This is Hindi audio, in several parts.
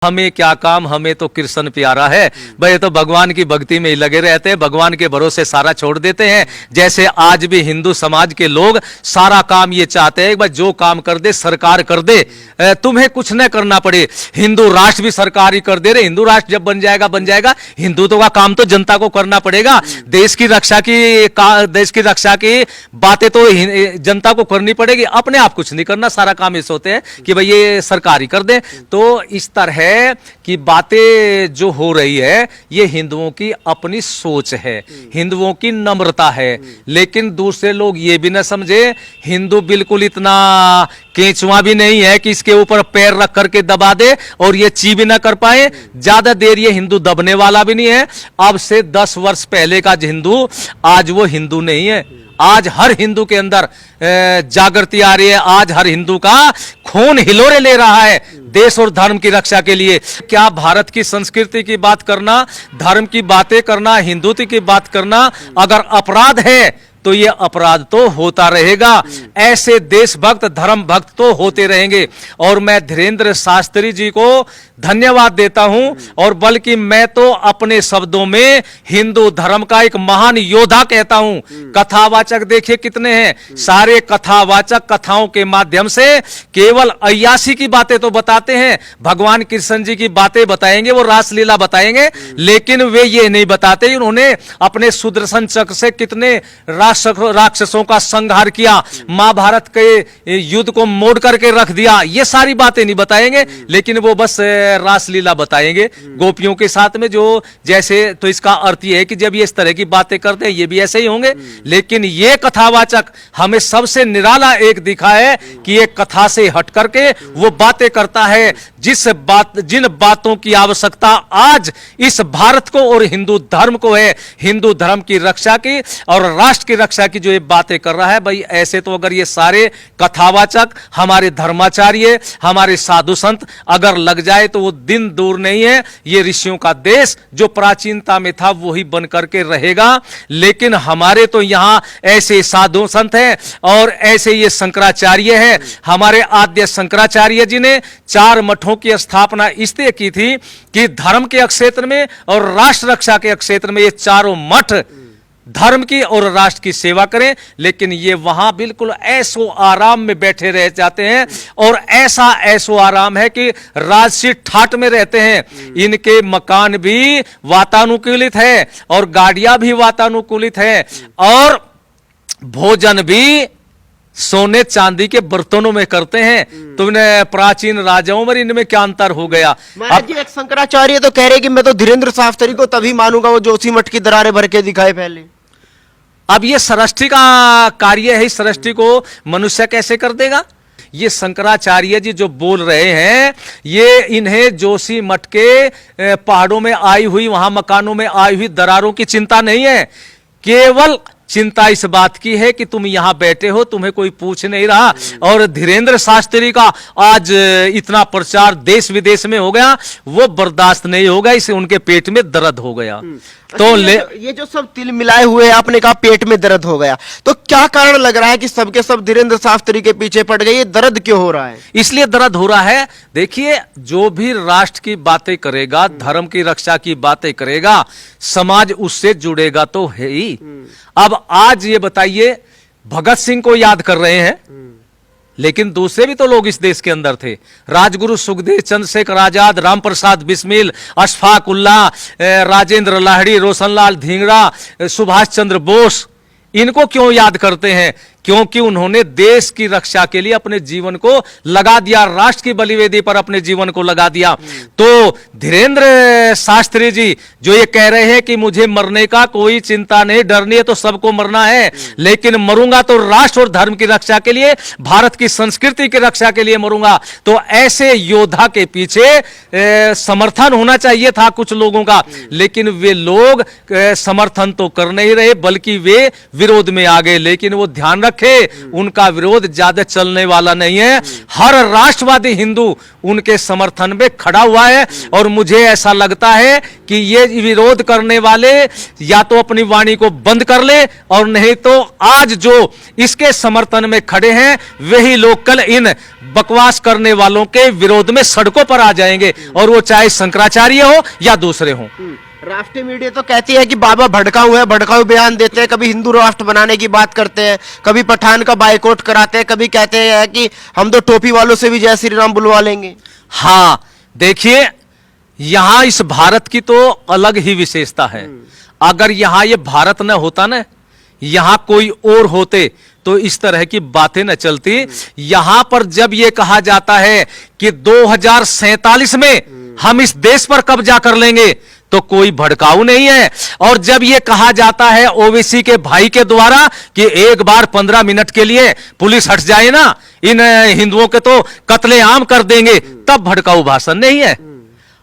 हमें क्या काम, हमें तो कृष्ण प्यारा है। भाई तो भगवान की भक्ति में ही लगे रहते हैं, भगवान के भरोसे सारा छोड़ देते हैं। जैसे आज भी हिंदू समाज के लोग सारा काम ये चाहते हैं, भाई जो काम कर दे सरकार कर दे, तुम्हें कुछ न करना पड़े। हिंदू राष्ट्र भी सरकार ही कर दे रहे। हिंदू राष्ट्र जब बन जाएगा, हिंदुत्व का काम तो जनता को करना पड़ेगा। देश की रक्षा की बातें तो जनता को करनी पड़ेगी, अपने आप कुछ नहीं करना। सारा काम इस होते हैं कि भाई ये सरकार ही कर दे। तो इस तरह कि बातें जो हो रही है ये हिंदुओं की अपनी सोच है, हिंदुओं की नम्रता है। लेकिन दूसरे लोग ये भी ना समझे, हिंदू बिल्कुल इतना केंचुआ भी नहीं है कि इसके ऊपर पैर रख करके दबा दे और ये ची भी ना कर पाए। ज्यादा देर ये हिंदू दबने वाला भी नहीं है। अब से 10 वर्ष पहले का हिंदू आज वो हिंदू नहीं है। आज हर हिंदू के अंदर जागृति आ रही है। आज हर हिंदू का खून हिलोरे ले रहा है देश और धर्म की रक्षा के लिए। क्या भारत की संस्कृति की बात करना, धर्म की बातें करना, हिंदुत्व की बात करना अगर अपराध है तो ये अपराध तो होता रहेगा। ऐसे देशभक्त धर्म भक्त तो होते रहेंगे। और मैं धीरेन्द्र शास्त्री जी को धन्यवाद देता हूं, और बल्कि मैं तो अपने शब्दों में हिंदू धर्म का एक महान योद्धा कहता हूं। कथावाचक देखिए कितने हैं, सारे कथावाचक कथाओं के माध्यम से केवल अय्यासी की बातें तो बताते हैं, भगवान कृष्ण जी की बातें बताएंगे, वो रासलीला बताएंगे, लेकिन वे ये नहीं बताते उन्होंने अपने सुदर्शन चक्र से कितने राक्षसों का संहार किया, महाभारत के युद्ध को मोड़ करके रख दिया। ये सारी बातें नहीं बताएंगे, लेकिन वो बस रासलीला बताएंगे गोपियों के साथ में। जो जैसे तो इसका अर्थ ये है कि जब ये इस तरह की बातें करते हैं ये भी ऐसे ही होंगे। लेकिन ये कथावाचक हमें सबसे निराला एक दिखा है कि ये कथा से हट करके वो बातें करता है जिन बातों की आवश्यकता आज इस भारत को और हिंदू धर्म को है, हिंदू धर्म की रक्षा की और राष्ट्र की रक्षा की जो ये बातें कर रहा है। भाई ऐसे तो अगर ये सारे कथावाचक हमारे धर्माचार्य, हमारे साधु संत अगर लग जाए तो वो दिन दूर नहीं है, ये ऋषियों का देश जो प्राचीनता में था वही बन करके रहेगा। लेकिन हमारे तो यहां ऐसे साधु संत हैं और ऐसे ये शंकराचार्य हैं। हमारे आद्य शंकराचार्य जी ने 4 मठों की स्थापना इसलिए की थी कि धर्म के क्षेत्र में और राष्ट्र रक्षा के क्षेत्र में ये चारों मठ धर्म की और राष्ट्र की सेवा करें। लेकिन ये वहां बिल्कुल ऐसो आराम में बैठे रह जाते हैं, और ऐसा ऐसो आराम है कि राजसी ठाट में रहते हैं। इनके मकान भी वातानुकूलित है और गाड़ियां भी वातानुकूलित है और भोजन भी सोने चांदी के बर्तनों में करते हैं। तुमने प्राचीन राजाओं में इनमें क्या अंतर हो गया। महाराज जी, एक शंकराचार्य तो कह रहे कि मैं तो धीरेन्द्र शास्त्री को तभी मानूंगा वो जोशी मठ की दरारें भर के दिखाए पहले। अब ये सृष्टि का कार्य है, इस सृष्टि को मनुष्य कैसे कर देगा। ये शंकराचार्य जी जो बोल रहे हैं ये इन्हें जोशी मठ के पहाड़ों में आई हुई, वहां मकानों में आई हुई दरारों की चिंता नहीं है। केवल चिंता इस बात की है कि तुम यहां बैठे हो, तुम्हें कोई पूछ नहीं रहा। और धीरेन्द्र शास्त्री का आज इतना प्रचार देश विदेश में हो गया, वो बर्दाश्त नहीं होगा, इसे उनके पेट में दर्द हो गया। तो ये जो सब तिल मिलाए हुए हैं, आपने कहा पेट में दर्द हो गया, तो क्या कारण लग रहा है कि सबके सब धीरेन्द्र शास्त्री के पीछे पड़ गए। ये दर्द क्यों हो रहा है? इसलिए दर्द हो रहा है, देखिए जो भी राष्ट्र की बातें करेगा, धर्म की रक्षा की बातें करेगा, समाज उससे जुड़ेगा तो है ही। अब आज ये बताइए, भगत सिंह को याद कर रहे हैं, लेकिन दूसरे भी तो लोग इस देश के अंदर थे। राजगुरु सुखदेव, चंद्रशेखर आजाद, रामप्रसाद बिस्मिल, अशफाक उल्लाह, राजेंद्र लाहिड़ी, रोशनलाल धिंगड़ा, सुभाष चंद्र बोस, इनको क्यों याद करते हैं? क्योंकि उन्होंने देश की रक्षा के लिए अपने जीवन को लगा दिया, राष्ट्र की बलिवेदी पर अपने जीवन को लगा दिया। तो धीरेन्द्र शास्त्री जी जो ये कह रहे हैं कि मुझे मरने का कोई चिंता नहीं, डर नहीं है, तो सबको मरना है, लेकिन मरूंगा तो राष्ट्र और धर्म की रक्षा के लिए, भारत की संस्कृति की रक्षा के लिए मरूंगा। तो ऐसे योद्धा के पीछे समर्थन होना चाहिए था कुछ लोगों का, लेकिन वे लोग समर्थन तो कर नहीं रहे, बल्कि वे विरोध में आ गए। लेकिन वो ध्यान रखे, उनका विरोध ज्यादा चलने वाला नहीं है। हर राष्ट्रवादी हिंदू उनके समर्थन में खड़ा हुआ है और मुझे ऐसा लगता है कि ये विरोध करने वाले या तो अपनी वाणी को बंद कर ले और नहीं तो आज जो इसके समर्थन में खड़े हैं वही लोग कल इन बकवास करने वालों के विरोध में सड़कों पर आ जाएंगे, और वो चाहे शंकराचार्य हो या दूसरे हो। राष्ट्रीय मीडिया तो कहती है कि बाबा भड़काऊ है, भड़काऊ बयान देते हैं, कभी हिंदू राष्ट्र बनाने की बात करते हैं, कभी पठान का बाइकआउट कराते हैं, कभी कहते हैं कि हम तो टोपी वालों से भी जय श्री राम बुलवा लेंगे। हाँ, देखिए यहां इस भारत की तो अलग ही विशेषता है। अगर यहां ये भारत न होता ना, यहां कोई और होते तो इस तरह की बातें न चलती। यहां पर जब यह कहा जाता है कि 2047 में हम इस देश पर कब्जा कर लेंगे तो कोई भड़काऊ नहीं है। और जब यह कहा जाता है ओवैसी के भाई के द्वारा कि एक बार 15 मिनट के लिए पुलिस हट जाए ना, इन हिंदुओं के तो कत्लेआम कर देंगे, तब भड़काऊ भाषण नहीं है।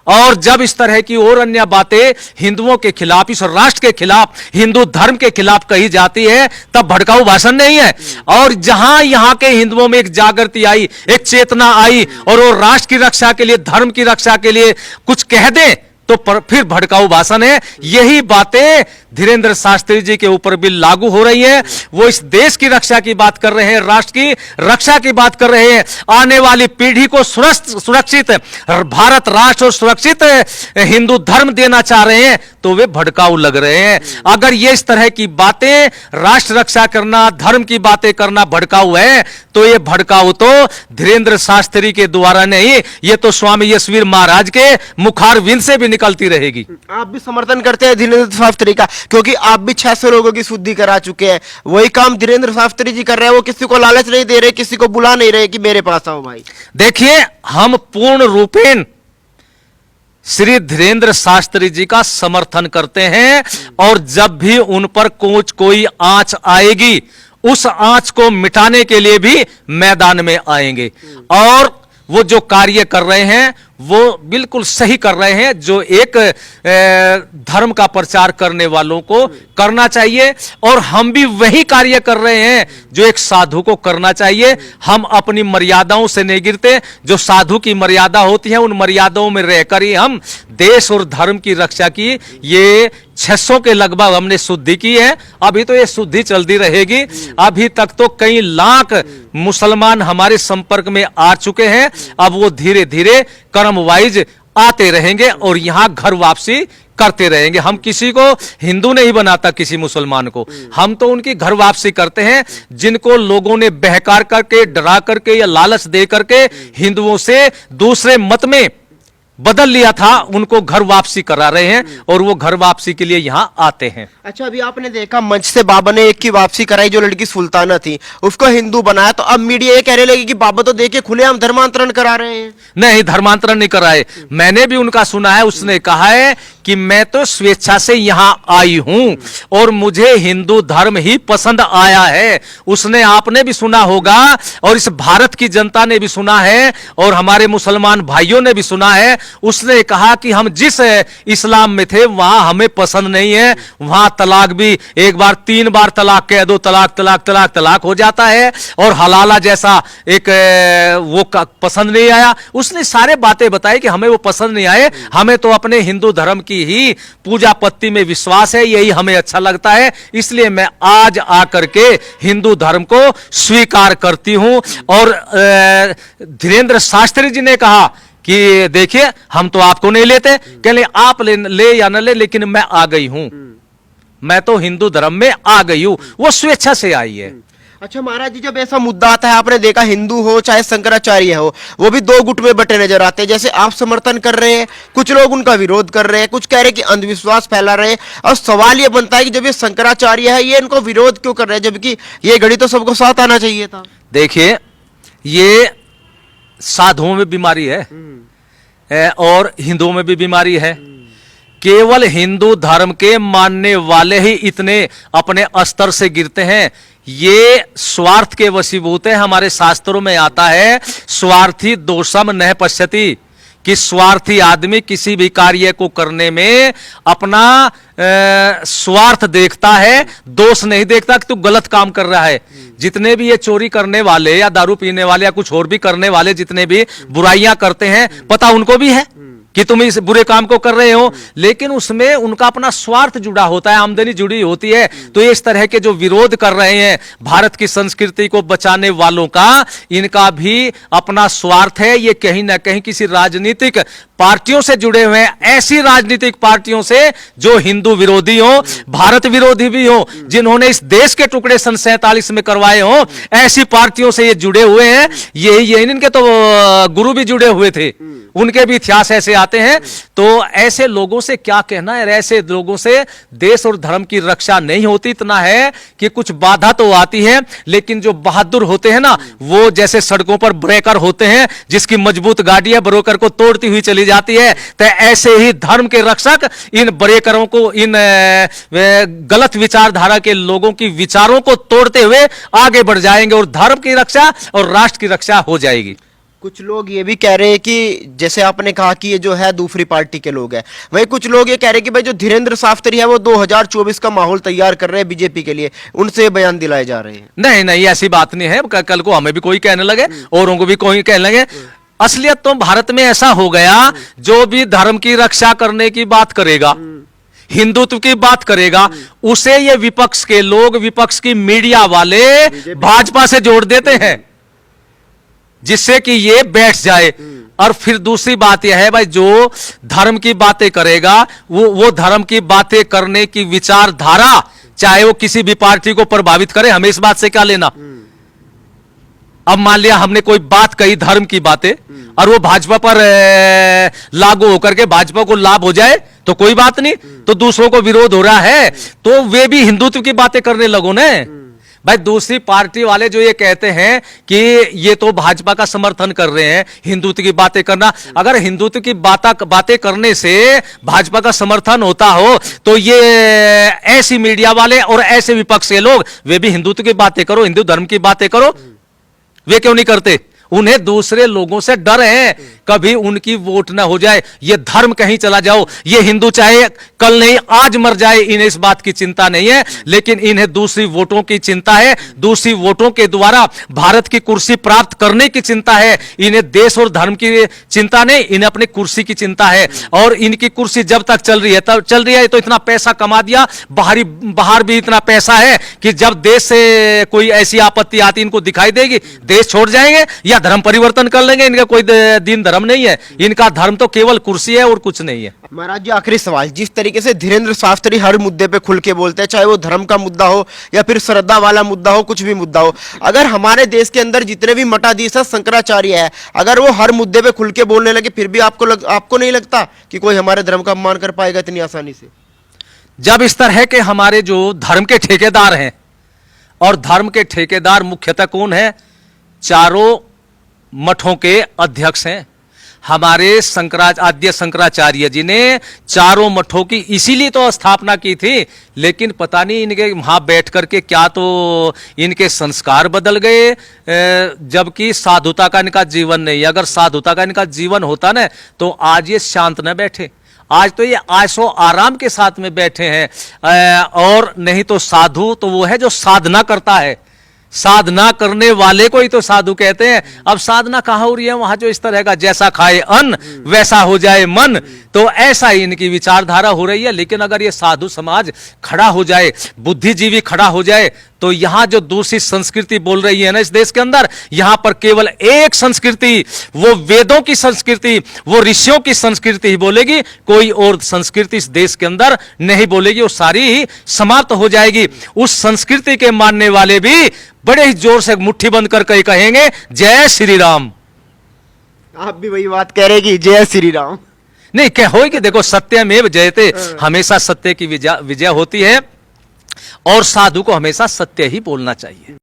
और जब इस तरह की और अन्य बातें हिंदुओं के खिलाफ, इस राष्ट्र के खिलाफ, हिंदू धर्म के खिलाफ कही जाती है, तब भड़काऊ भाषण नहीं है। और जहां यहां के हिंदुओं में एक जागृति आई, एक चेतना आई और वो राष्ट्र की रक्षा के लिए, धर्म की रक्षा के लिए कुछ कह दें तो फिर भड़काऊ भाषण है। यही बातें धीरेंद्र शास्त्री जी के ऊपर भी लागू हो रही है। वो इस देश की रक्षा की बात कर रहे हैं, राष्ट्र की रक्षा की बात कर रहे हैं, आने वाली पीढ़ी को सुरक्षित भारत राष्ट्र और सुरक्षित हिंदू धर्म देना चाह रहे हैं, तो वे भड़काऊ लग रहे हैं। अगर ये इस तरह की बातें, राष्ट्र रक्षा करना, धर्म की बातें करना भड़काऊ है, तो ये भड़काऊ तो धीरेंद्र शास्त्री के द्वारा नहीं, ये तो स्वामी यशवीर महाराज के मुखारविंद से भी निकलती रहेगी। आप भी समर्थन करते हैं धीरेंद्र शास्त्री का, क्योंकि आप भी 600 लोगों की शुद्धि करा चुके हैं। वही काम धीरेंद्र शास्त्री जी कर रहे हैं, वो किसी को लालच नहीं दे रहे, किसी को बुला नहीं रहे कि मेरे पास आओ भाई। देखिए, हम पूर्ण रूपेण श्री धीरेंद्र शास्त्री जी का समर्थन करते हैं और जब भी उन पर कोई आंच आएगी, उस आंच को मिटाने के लिए भी मैदान में आएंगे। और वो जो कार्य कर रहे हैं वो बिल्कुल सही कर रहे हैं, जो एक धर्म का प्रचार करने वालों को करना चाहिए। और हम भी वही कार्य कर रहे हैं जो एक साधु को करना चाहिए। हम अपनी मर्यादाओं से नहीं गिरते, जो साधु की मर्यादा होती है उन मर्यादाओं में रहकर ही हम देश और धर्म की रक्षा की ये 600 के लगभग हमने शुद्धि की है। अभी तो ये शुद्धि चलती रहेगी। अभी तक तो कई लाख मुसलमान हमारे संपर्क में आ चुके हैं। अब वो धीरे धीरे कर्म वाइज आते रहेंगे और यहां घर वापसी करते रहेंगे। हम किसी को हिंदू नहीं बनाता, किसी मुसलमान को। हम तो उनकी घर वापसी करते हैं जिनको लोगों ने बहकार करके, डरा करके या लालच दे करके हिंदुओं से दूसरे मत में बदल लिया था, उनको घर वापसी करा रहे हैं और वो घर वापसी के लिए यहां आते हैं। अच्छा, अभी आपने देखा मंच से बाबा ने एक की वापसी कराई, जो लड़की सुल्ताना थी, उसको हिंदू बनाया, तो अब मीडिया ये कहने लगी कि बाबा तो देखिए खुलेआम धर्मांतरण करा रहे हैं। नहीं, धर्मांतरण नहीं कराए। मैंने भी उनका सुना है, उसने कहा है कि मैं तो स्वेच्छा से यहां आई हूं और मुझे हिंदू धर्म ही पसंद आया है। उसने, आपने भी सुना होगा और इस भारत की जनता ने भी सुना है और हमारे मुसलमान भाइयों ने भी सुना है। उसने कहा कि हम जिस इस्लाम में थे वहां हमें पसंद नहीं है, वहां तलाक भी एक बार 3 बार तलाक कह दो, तलाक तलाक तलाक तलाक हो जाता है, और हलाला जैसा एक वो पसंद नहीं आया। उसने सारे बातें बताई कि हमें वो पसंद नहीं आए, हमें तो अपने हिंदू धर्म की ही पूजा पत्ती में विश्वास है, यही हमें अच्छा लगता है, इसलिए मैं आज आकर के हिंदू धर्म को स्वीकार करती हूं। और धीरेंद्र शास्त्री जी ने कहा कि देखिए हम तो आपको नहीं लेते, कहले आप ले या न ले, लेकिन मैं आ गई हूं, मैं तो हिंदू धर्म में आ गई हूं। वो स्वेच्छा से आई है। अच्छा महाराज जी, जब ऐसा मुद्दा आता है, आपने देखा हिंदू हो चाहे शंकराचार्य हो, वो भी 2 गुट में बटे नजर आते हैं। जैसे आप समर्थन कर रहे हैं, कुछ लोग उनका विरोध कर रहे हैं, कुछ कह रहे हैं कि अंधविश्वास फैला रहे हैं। और सवाल ये बनता है कि जब ये शंकराचार्य है, ये इनको विरोध क्यों कर रहे हैं, जबकि ये घड़ी तो सबको साथ आना चाहिए था। देखिए, ये साधुओं में बीमारी है और हिंदुओं में भी बीमारी है। केवल हिंदू धर्म के मानने वाले ही इतने अपने स्तर से गिरते हैं। ये स्वार्थ के वशीभूत है। हमारे शास्त्रों में आता है, स्वार्थी दोषम न पश्यति, कि स्वार्थी आदमी किसी भी कार्य को करने में अपना स्वार्थ देखता है, दोष नहीं देखता कि तू गलत काम कर रहा है। जितने भी ये चोरी करने वाले या दारू पीने वाले या कुछ और भी करने वाले जितने भी बुराइयां करते हैं, पता उनको भी है कि तुम इस बुरे काम को कर रहे हो, लेकिन उसमें उनका अपना स्वार्थ जुड़ा होता है, आमदनी जुड़ी होती है। तो इस तरह के जो विरोध कर रहे हैं भारत की संस्कृति को बचाने वालों का, इनका भी अपना स्वार्थ है। ये कहीं ना कहीं किसी राजनीतिक पार्टियों से जुड़े हुए हैं, ऐसी राजनीतिक पार्टियों से जो हिंदू विरोधी हो, भारत विरोधी भी हो, जिन्होंने इस देश के टुकड़े सन 47 में करवाए हो, ऐसी पार्टियों से ये जुड़े हुए हैं। ये इनके तो गुरु भी जुड़े हुए थे, उनके भी इतिहास ऐसे आते हैं। तो ऐसे लोगों से क्या कहना है, ऐसे लोगों से देश और धर्म की रक्षा नहीं होती। इतना है कि कुछ बाधा तो आती है, लेकिन जो बहादुर होते हैं ना, वो जैसे सड़कों पर ब्रेकर होते हैं, जिसकी मजबूत गाड़ी है ब्रेकर को तोड़ती हुई चली जाती है, तो ऐसे ही धर्म के रक्षक इन ब्रेकरों को, इन गलत विचारधारा के लोगों की विचारों को तोड़ते हुए आगे बढ़ जाएंगे और धर्म की रक्षा और राष्ट्र की रक्षा हो जाएगी। कुछ लोग ये भी कह रहे हैं कि जैसे आपने कहा कि ये जो है दूसरी पार्टी के लोग हैं, वही कुछ लोग ये कह रहे हैं कि भाई जो धीरेन्द्र साफ्त्री है वो 2024 का माहौल तैयार कर रहे हैं बीजेपी के लिए, उनसे बयान दिलाए जा रहे हैं। नहीं नहीं, ऐसी बात नहीं है। कल को हमें भी कोई कहने लगे, औरों को भी कोई कहने लगे। असलियत तो भारत में ऐसा हो गया, जो भी धर्म की रक्षा करने की बात करेगा, हिंदुत्व की बात करेगा, उसे ये विपक्ष के लोग, विपक्ष की मीडिया वाले भाजपा से जोड़ देते हैं, जिससे कि ये बैठ जाए। और फिर दूसरी बात यह है भाई, जो धर्म की बातें करेगा, वो धर्म की बातें करने की विचारधारा चाहे वो किसी भी पार्टी को प्रभावित करे, हमें इस बात से क्या लेना। अब मान लिया हमने कोई बात कही धर्म की बातें, और वो भाजपा पर लागू होकर के भाजपा को लाभ हो जाए तो कोई बात नहीं, तो दूसरों को विरोध हो रहा है तो वे भी हिंदुत्व की बातें करने लगो ना भाई। दूसरी पार्टी वाले जो ये कहते हैं कि ये तो भाजपा का समर्थन कर रहे हैं, हिंदुत्व की बातें करना, अगर हिंदुत्व की बातें करने से भाजपा का समर्थन होता हो तो ये ऐसी मीडिया वाले और ऐसे विपक्ष के लोग, वे भी हिंदुत्व की बातें करो, हिंदू धर्म की बातें करो, वे क्यों नहीं करते। उन्हें दूसरे लोगों से डर है कभी उनकी वोट ना हो जाए, ये धर्म कहीं चला जाओ, ये हिंदू चाहे कल नहीं आज मर जाए, इन्हें इस बात की चिंता नहीं है, लेकिन इन्हें दूसरी वोटों की चिंता है, दूसरी वोटों के द्वारा भारत की कुर्सी प्राप्त करने की चिंता है। इन्हें देश और धर्म की चिंता नहीं, इन्हें अपनी कुर्सी की चिंता है। और इनकी कुर्सी जब तक चल रही है, तब चल रही है, तो इतना पैसा कमा दिया, बाहर भी इतना पैसा है कि जब देश से कोई ऐसी आपत्ति आती इनको दिखाई देगी, देश छोड़ जाएंगे या धर्म परिवर्तन कर लेंगे। इनका कोई दीन धर्म नहीं है, इनका धर्म तो केवल कुर्सी है और कुछ नहीं है। महाराज जी, आखिरी सवाल, जिस तरीके से धीरेन्द्र शास्त्री हर मुद्दे पे खुल के बोलते हैं, चाहे वो धर्म का मुद्दा हो या फिर श्रद्धा वाला मुद्दा हो, कुछ भी मुद्दा हो, अगर हमारे देश के अंदर जितने भी मठाधीश है, शंकराचार्य है, अगर वो हर मुद्दे पे खुल के बोलने लगे, फिर भी आपको नहीं लगता कि कोई हमारे धर्म का अपमान कर पाएगा इतनी आसानी से? जब इस तरह के हमारे जो धर्म के ठेकेदार हैं, और धर्म के ठेकेदार मुख्यतः कौन है, चारों मठों के अध्यक्ष हैं हमारे आद्य शंकराचार्य जी ने चारों मठों की इसीलिए तो स्थापना की थी। लेकिन पता नहीं इनके वहां बैठ करके क्या तो इनके संस्कार बदल गए, जबकि साधुता का इनका जीवन नहीं। अगर साधुता का इनका जीवन होता ना तो आज ये शांत न बैठे, आज तो ये आयशो आराम के साथ में बैठे हैं। और नहीं तो साधु तो वो है जो साधना करता है, साधना करने वाले को ही तो साधु कहते हैं। अब साधना कहाँ हो रही है, वहां जो इस तरह का जैसा खाए अन्न वैसा हो जाए मन, तो ऐसा ही इनकी विचारधारा हो रही है। लेकिन अगर ये साधु समाज खड़ा हो जाए, बुद्धिजीवी खड़ा हो जाए, तो यहां जो दूसरी संस्कृति बोल रही है ना इस देश के अंदर, यहां पर केवल एक संस्कृति, वो वेदों की संस्कृति, वो ऋषियों की संस्कृति ही बोलेगी, कोई और संस्कृति इस देश के अंदर नहीं बोलेगी, वो सारी ही समाप्त हो जाएगी। उस संस्कृति के मानने वाले भी बड़े ही जोर से मुट्ठी बंद करके कहेंगे जय श्री राम। आप भी वही बात कह रहे कि जय श्री राम नहीं क्या हो कि देखो सत्यमेव जयते, हमेशा सत्य की विजय होती है और साधु को हमेशा सत्य ही बोलना चाहिए।